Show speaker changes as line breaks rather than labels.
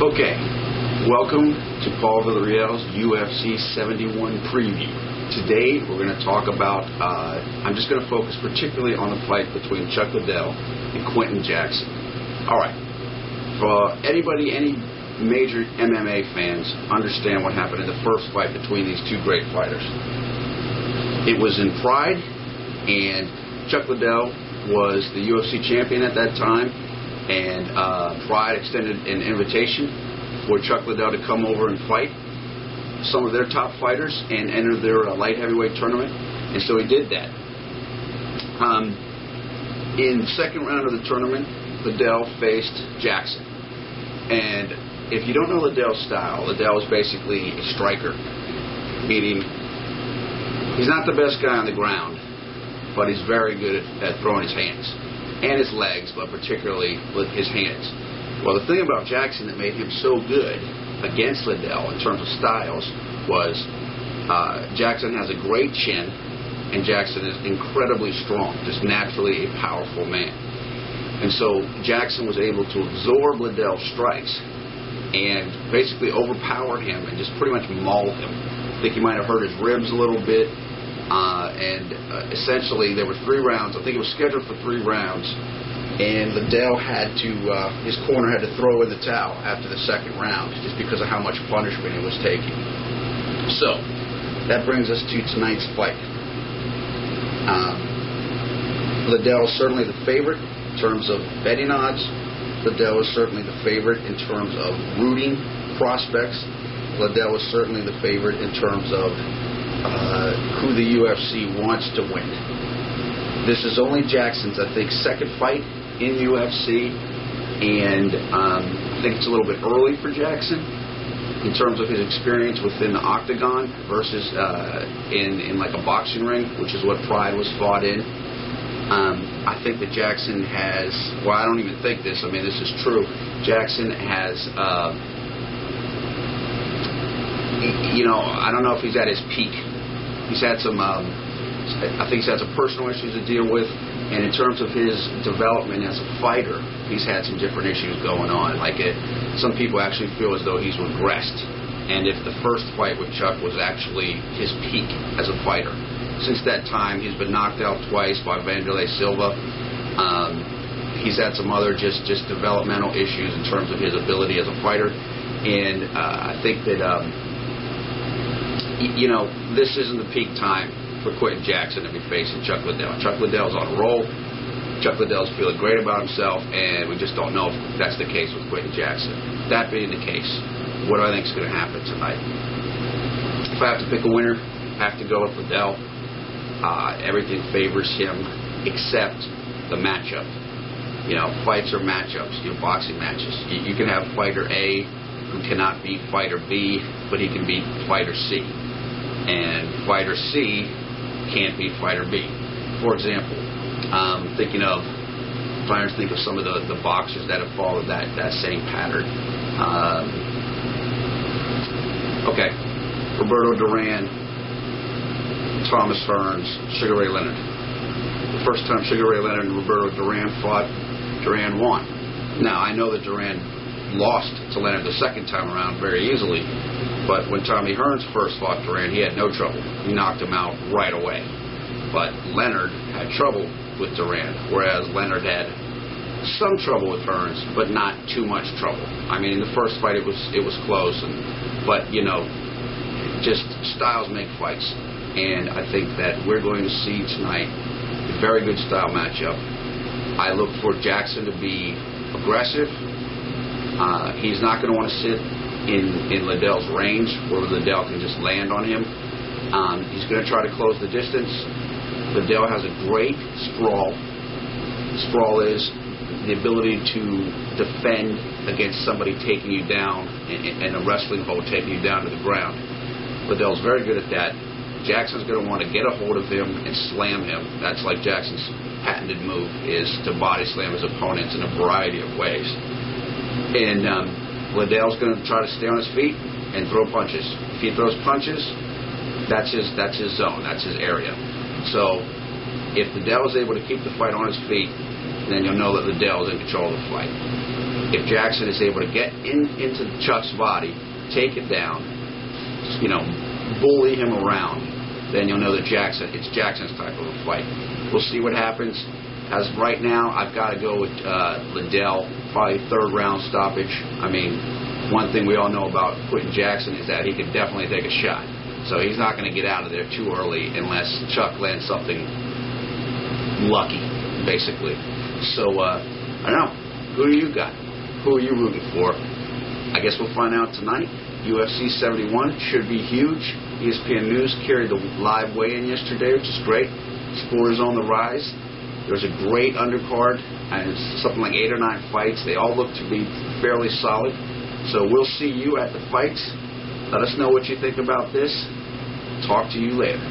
Okay, welcome to Paul Villarreal's UFC 71 preview. Today we're going to talk about, I'm just going to focus particularly on the fight between Chuck Liddell and Quentin Jackson. Alright, for anybody, any major MMA fans understand what happened in the first fight between these two great fighters. It was in Pride, and Chuck Liddell was the UFC champion at that time. And Pride extended an invitation for Chuck Liddell to come over and fight some of their top fighters and enter their light heavyweight tournament. And so he did that. In the second round of the tournament, Liddell faced Jackson. And if you don't know Liddell's style, Liddell is basically a striker, meaning he's not the best guy on the ground, but he's very good at throwing his hands. And his legs, but particularly with his hands. Well, the thing about Jackson that made him so good against Liddell in terms of styles was Jackson has a great chin, and Jackson is incredibly strong, just naturally a powerful man. And so Jackson was able to absorb Liddell's strikes and basically overpower him and just pretty much maul him. I think he might have hurt his ribs a little bit. Essentially there were 3 rounds. I think it was scheduled for 3 rounds, and Liddell had to, his corner had to throw in the towel after the second round just because of how much punishment he was taking. So that brings us to tonight's fight. Liddell is certainly the favorite in terms of betting odds. Liddell is certainly the favorite in terms of rooting prospects. Liddell is certainly the favorite in terms of who the UFC wants to win. This is only Jackson's, I think, second fight in UFC, and I think it's a little bit early for Jackson in terms of his experience within the octagon versus in like a boxing ring, which is what Pride was fought in. I think that Jackson has, well, I don't even think this, I mean, this is true. Jackson has I don't know if he's at his peak. He's had some, I think he's had some personal issues to deal with, and in terms of his development as a fighter, he's had some different issues going on. Some people actually feel as though he's regressed, and if the first fight with Chuck was actually his peak as a fighter. Since that time, he's been knocked out twice by Vanderlei Silva. He's had some other just developmental issues in terms of his ability as a fighter, and I think that this isn't the peak time for Quentin Jackson to be facing Chuck Liddell. Chuck Liddell's on a roll. Chuck Liddell's feeling great about himself, and we just don't know if that's the case with Quentin Jackson. That being the case, what do I think is going to happen tonight? If I have to pick a winner, I have to go with Liddell. Everything favors him except the matchup. Fights are matchups, boxing matches. You can have fighter A who cannot beat fighter B, but he can beat fighter C. And fighter C can't beat fighter B. For example, trying to think of some of the boxers that have followed that same pattern. Okay, Roberto Duran, Thomas Hearns, Sugar Ray Leonard. The first time Sugar Ray Leonard and Roberto Duran fought, Duran won. Now, I know that Duran lost to Leonard the second time around very easily, but when Tommy Hearns first fought Duran, he had no trouble. He knocked him out right away. But Leonard had trouble with Duran, whereas Leonard had some trouble with Hearns, but not too much trouble. I mean, in the first fight it was close, but just styles make fights, and I think that we're going to see tonight a very good style matchup. I look for Jackson to be aggressive. He's not going to want to sit in Liddell's range where Liddell can just land on him. He's going to try to close the distance. Liddell has a great sprawl. Sprawl is the ability to defend against somebody taking you down and a wrestling hold taking you down to the ground. Liddell's very good at that. Jackson's going to want to get a hold of him and slam him. That's like Jackson's patented move, is to body slam his opponents in a variety of ways. And Liddell's going to try to stay on his feet and throw punches. If he throws punches, that's his zone, that's his area. So if Liddell is able to keep the fight on his feet, then you'll know that Liddell is in control of the fight. If Jackson is able to get into Chuck's body, take it down, bully him around, then you'll know that it's Jackson's type of a fight. We'll see what happens. As of right now, I've got to go with Liddell, probably third round stoppage. I mean, one thing we all know about Quentin Jackson is that he can definitely take a shot. So he's not going to get out of there too early unless Chuck lands something lucky, basically. So, I don't know. Who do you got? Who are you rooting for? I guess we'll find out tonight. UFC 71 should be huge. ESPN News carried the live weigh-in yesterday, which is great. Sport is on the rise. There's a great undercard, and it's something like 8 or 9 fights. They all look to be fairly solid. So we'll see you at the fights. Let us know what you think about this. Talk to you later.